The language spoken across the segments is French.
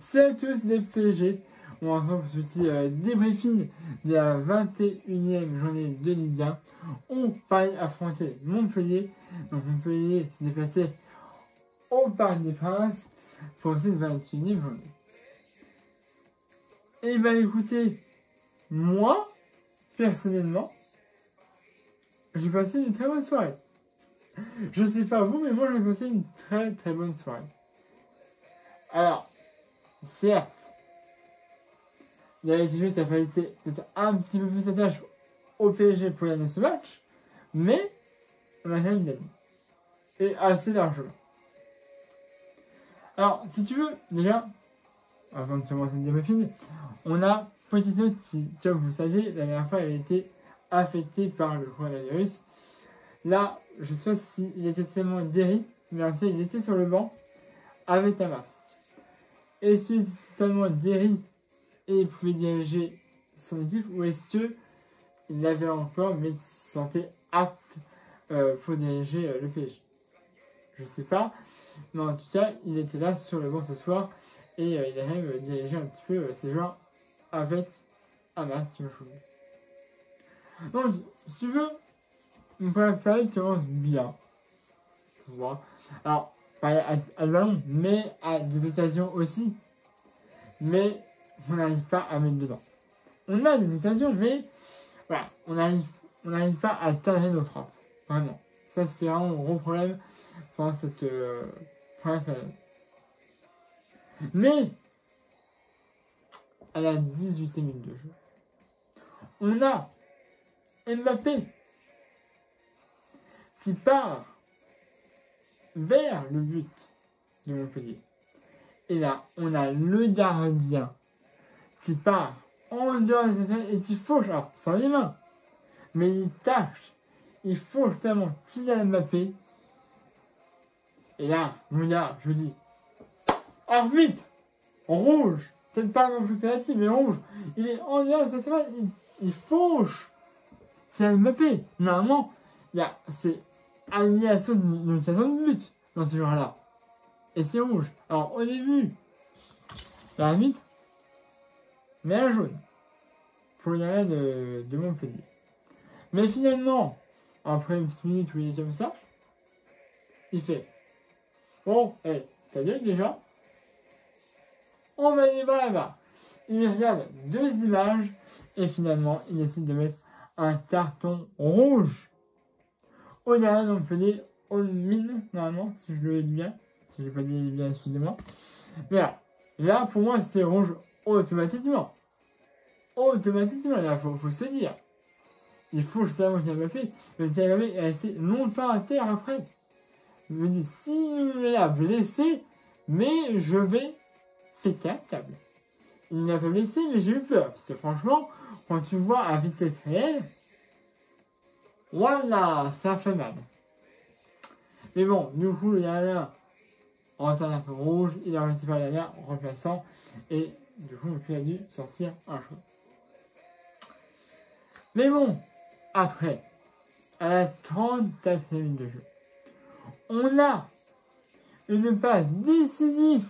C'est à tous les PG. On va encore pour ce petit débriefing de la 21e journée de Ligue 1. On va affronter Montpellier. Donc Montpellier s'est déplacé au Parc des Princes pour cette 21e journée. Et bah écoutez, moi, personnellement, j'ai passé une très bonne soirée. Je sais pas vous, mais moi j'ai passé une très très bonne soirée. Alors, certes, il y a été juste, ça fallait peut-être un petit peu plus attache au PSG pour gagner ce match, mais on a quand même gagné. Et assez largement. Alors, si tu veux, déjà, avant de commencer le débriefing, on a Pochettino qui, comme vous savez, la dernière fois avait été affecté par le coronavirus. Là, je sais pas s'il était tellement guéri, mais en fait, il était sur le banc avec un masque. Est-ce qu'il était totalement guéri et il pouvait diriger son équipe, ou est-ce qu'il l'avait encore mais se sentait apte pour diriger le PSG? Je sais pas, mais en tout cas, il était là sur le banc ce soir et il a même dirigé un petit peu ses joueurs avec un masque, je trouve. Donc, si tu veux, mon préféré commence bien. Tu vois. Alors, pas à le ballon, mais à des occasions aussi. Mais on n'arrive pas à mettre dedans. On a des occasions, mais voilà, on n'arrive pas à cadrer nos frappes. Vraiment. Ça, c'était vraiment un gros problème pendant cette première période. Mais, à la 18e minute de jeu, on a Mbappé qui part vers le but de Montpellier. Et là, on a le gardien qui part en dehors des positions et qui fauche, alors sans les mains, mais il tâche, il fauche tellement Kylian Mbappé. Et là, mon gars, je vous dis, arbitre, rouge, peut-être pas non plus pénalty, mais rouge, il est en dehors des positions, il fauche Kylian Mbappé. Normalement, c'est annulation d'une occasion de but dans ce genre-là. Et c'est rouge. Alors, au début, l'arbitre met un jaune pour le gardien de Montpellier. Mais finalement, après une petite minute où il est comme ça, il fait bon, t'as vu déjà? On va aller voir là-bas. Il regarde deux images et finalement, il décide de mettre un carton rouge au gardien de Montpellier, au mine, normalement, si je le dis bien. Si je n'ai pas dit bien, excusez-moi. Mais là, pour moi, c'était rouge automatiquement. Automatiquement, là, faut se dire. Il faut justement qu'il m'a fait. Le Kylian Mbappé est resté longtemps à terre après. Il me dit, s'il l'a blessé, mais je vais péter un câble. Il n'a pas blessé, mais j'ai eu peur. Parce que franchement, quand tu vois à vitesse réelle, voilà, ça fait mal. Mais bon, du coup, il y a un en un peu rouge, il a remplacé par la en remplaçant, et du coup, il a dû sortir un choix. Mais bon, après, à la 34e minute de jeu, on a une passe décisive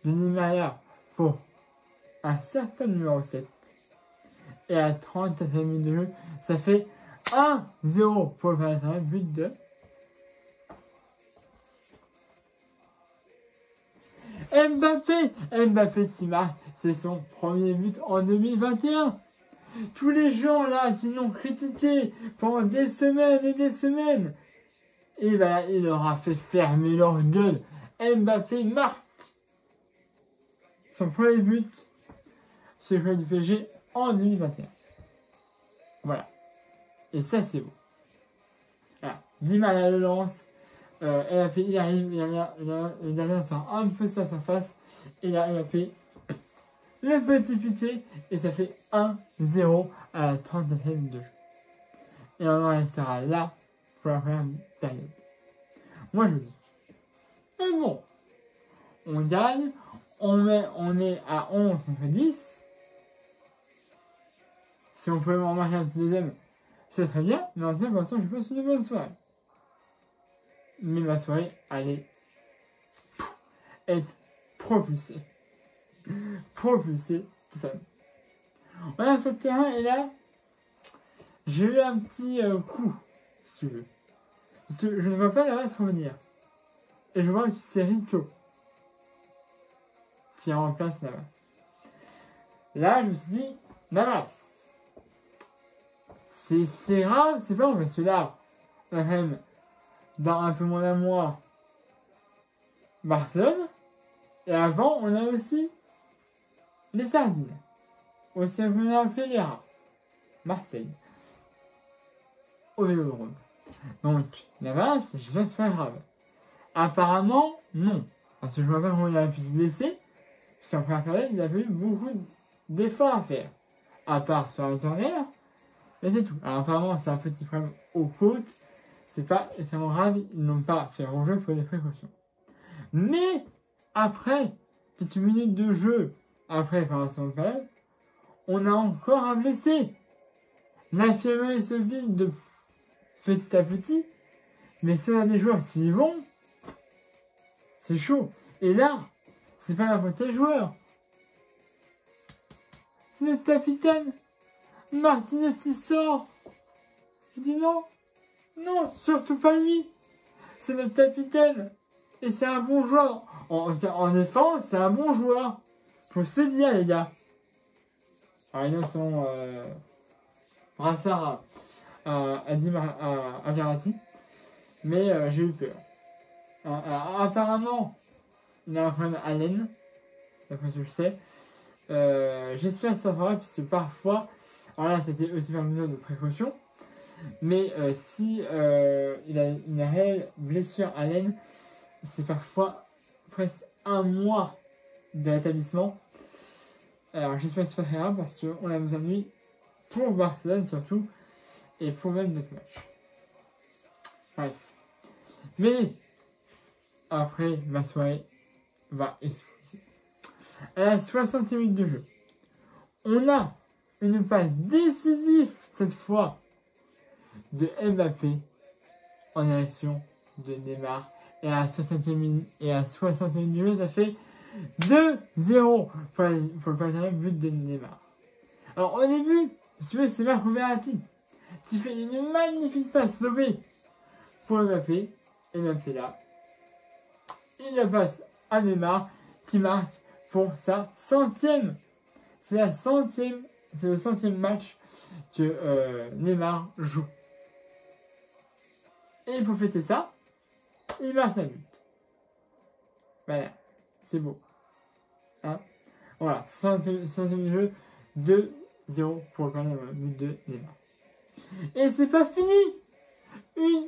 de Nimaria pour un certain numéro 7. Et à la 34e minute de jeu, ça fait 1-0 pour le Paris Saint-Germain, but de Mbappé qui marque, c'est son premier but en 2021. Tous les gens là qui l'ont critiqué pendant des semaines et des semaines, et ben il leur a fait fermer leur gueule. Mbappé marque son premier but sur le club du PSG en 2021. Voilà. Et ça c'est beau. Voilà. Di Maria le lance. Mbappé, il arrive, le gardien sort un peu sa surface, et là, Mbappé, le petit pitié, et ça fait 1-0 à la 34e minute de jeu. Et on en restera là pour la première période. Moi, je vous dis, mais bon, on gagne, on est à 11 contre 10. Si on pouvait m'en marquer un petit deuxième, c'est très bien, mais en tout cas, pour l'instant, je passe une bonne soirée. Mais ma soirée allait être propulsé. Propulsé, totalement. Voilà ce terrain, et là, j'ai eu un petit coup, si tu veux. Je ne vois pas Navas revenir. Et je vois que c'est Rico qui remplace Navas. Là, je me suis dit, Navas, c'est grave, c'est pas bon, parce que là, on a quand même, dans un peu moins d'un mois, Barcelone, et avant, on a aussi les Sardines. Aussi, on a appelé les rats. Marseille. Au Vélodrome. Donc, Navas, je sais pas, c'est pas grave. Apparemment, non. Parce que je vois pas comment il a pu se blesser. Parce qu'en première période, il avait eu beaucoup d'efforts à faire. À part sur la tournure. Mais c'est tout. Alors apparemment, c'est un petit problème aux côtes. C'est pas extrêmement grave. Ils n'ont pas fait rejouer pour des précautions. Mais, après, quelques minutes de jeu, après la seconde période, on a encore un blessé. L'infirmerie se vide de petit à petit. Mais si on a des joueurs qui y vont, c'est chaud. Et là, c'est pas la faute des joueurs. C'est notre capitaine, Martinez, qui sort. Je dis non. Non, surtout pas lui. C'est notre capitaine. Et c'est un bon joueur. En défense, c'est un bon joueur. Faut se dire, les gars. Alors, ils ont son brassard à Verratti. Mais j'ai eu peur. Alors, apparemment, il y a un problème à l'aine. D'après ce que je sais. J'espère que ça fera, puisque parfois, alors là, c'était aussi par mesure de précaution. Mais si il a une réelle blessure à l'aine, c'est parfois presque un mois de rétablissement. Alors j'espère que c'est pas très grave parce qu'on a besoin de lui pour Barcelone surtout et pour même notre match. Bref. Mais après, ma soirée va exploser. À la 60e minute de jeu, on a une passe décisive cette fois de Mbappé en direction de Neymar. Et à la 60e minute, du jeu, ça fait 2-0 pour le premier but de Neymar. Alors au début, si tu veux, c'est Marco Verratti qui fait une magnifique passe lobée pour Mbappé. Et Mbappé là, il la passe à Neymar qui marque pour sa 100e. C'est le 100e match que Neymar joue. Et pour fêter ça, il marque un but. Voilà, c'est beau. Hein, voilà, 100e jeu, 2-0 pour le premier but de Neymar. Et c'est pas fini. Une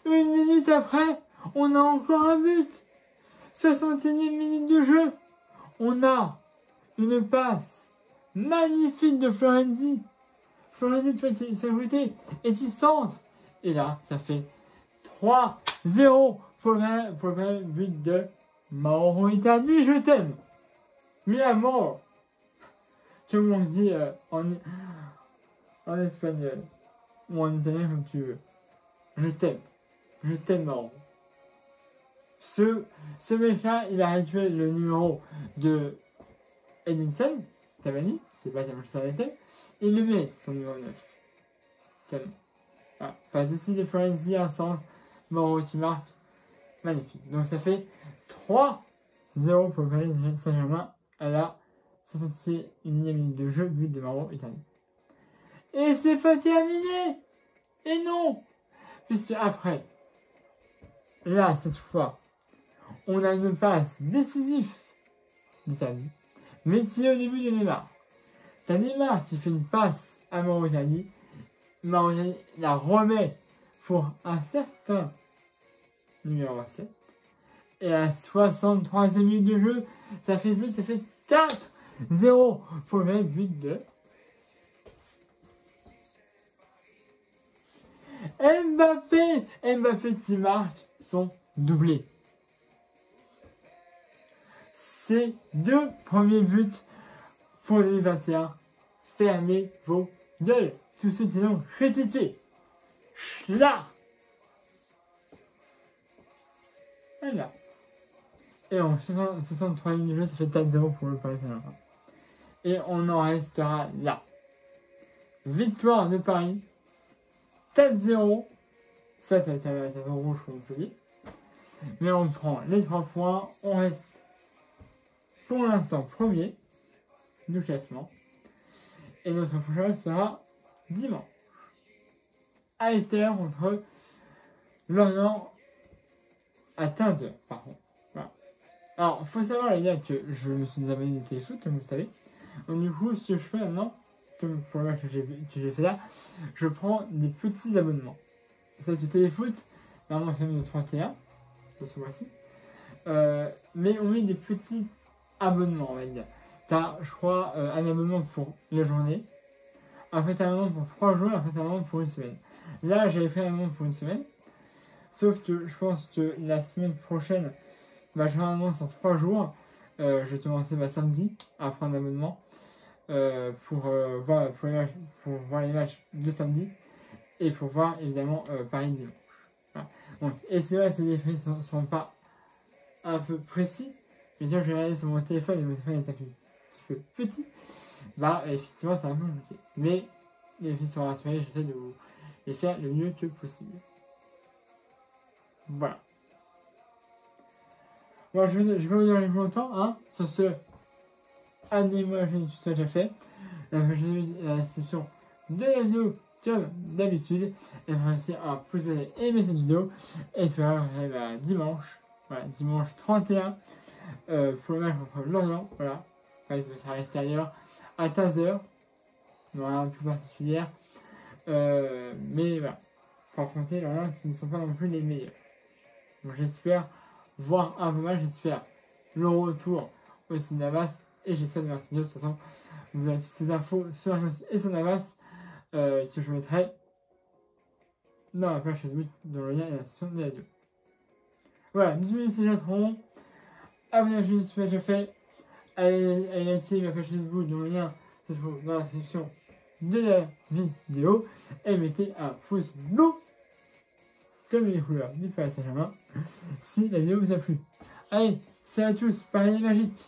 minute après, on a encore un but. 61e minute de jeu. On a une passe magnifique de Florenzi. Florenzi qui s'est ajouté et qui centre. Et là, ça fait 3-0 pour le but de Mauro Icardi. Je t'aime. Mi amor. Tout le monde dit en espagnol ou en italien comme tu veux. Je t'aime. Je t'aime, Mauro. Ce mec-là, il a récupéré le numéro de Edinson Cavani, c'est pas Manchester United, et il le met son numéro 9. Tellement. Voilà. Passe ici de Florenzi à centre, Mauro qui marque. Magnifique. Donc ça fait 3-0 pour le Paris Saint-Germain à la 61e minute de jeu, but de Mauro Icardi. Et c'est pas terminé. Et non. Puisque après, là, cette fois, on a une passe décisive d'Italie, mais qui est au début de Neymar. T'as Neymar qui fait une passe à Mauro Icardi. Mauro Icardi la remet pour un certain numéro 7. Et à la 63e minute de jeu, ça fait 4-0 pour le but de Mbappé. Mbappé qui marque son doublé. Ces deux premiers buts pour 2021. Fermez vos gueules. Tous ceux qui l'ont critiqué. Là. Voilà. Et en 63 minutes de jeu, ça fait 4-0 pour le Paris Saint-Germain. Et on en restera là. Victoire de Paris. 4-0. Ça a été un rouge pour Montpellier. Mais on prend les 3 points. On reste pour l'instant premier du classement. Et notre prochain match sera dimanche. À l'extérieur contre Lorient à 15h par contre. Voilà. Alors, il faut savoir les gars que je me suis désabonné de Téléfoot, comme vous le savez. Donc, du coup, ce que je fais maintenant, comme pour le match que j'ai fait là, je prends des petits abonnements. C'est que Téléfoot, normalement c'est le 31 de ce mois-ci. Mais on met des petits abonnements, on va dire. T'as, je crois, un abonnement pour la journée. Après, t'as un abonnement pour 3 jours. Après, t'as un abonnement pour une semaine. Là, j'avais pris un abonnement pour une semaine. Sauf que je pense que la semaine prochaine, bah, j'aurai un abonnement sur 3 jours. Je vais commencer samedi à prendre un abonnement pour voir les matchs de samedi. Et pour voir évidemment Paris dimanche. Voilà. Donc, et c'est vrai que ces prix ne sont pas un peu précis. Mais quand je vais regarder sur mon téléphone et mon téléphone est un petit peu petit, bah effectivement c'est un peu compliqué. Mais les prix sont rassurés, j'essaie de vous les faire le mieux que possible. Voilà. Bon, je vais vous dire plus longtemps, hein, sur ce abonnez-moi, je ne suis déjà fait. La description de la vidéo comme d'habitude. Et merci un pouce bleu et aimer cette vidéo. Et puis dimanche, voilà, dimanche 31 pour le match contre Lorient. Voilà, ça sera à l'extérieur à 15h. Voilà, un peu particulière. Mais voilà, pour affronter Lorient qui ne sont pas non plus les meilleurs. Donc j'espère voir un beau match, j'espère le retour aussi de Navas. Et j'espère de Martinez. De toute façon, vous avez toutes les infos sur la et sur Navas. Que je mettrai dans la page Facebook dans le lien et la description de la vidéo. Voilà, bisous les Jatron. Abonnez-vous si ce n'est déjà fait. Allez liker ma page Facebook dans le lien se trouve dans la description de la vidéo. Et mettez un pouce bleu comme les couleurs du Paris Saint-Germain si la vidéo vous a plu. Allez, c'est à tous, Paris magique.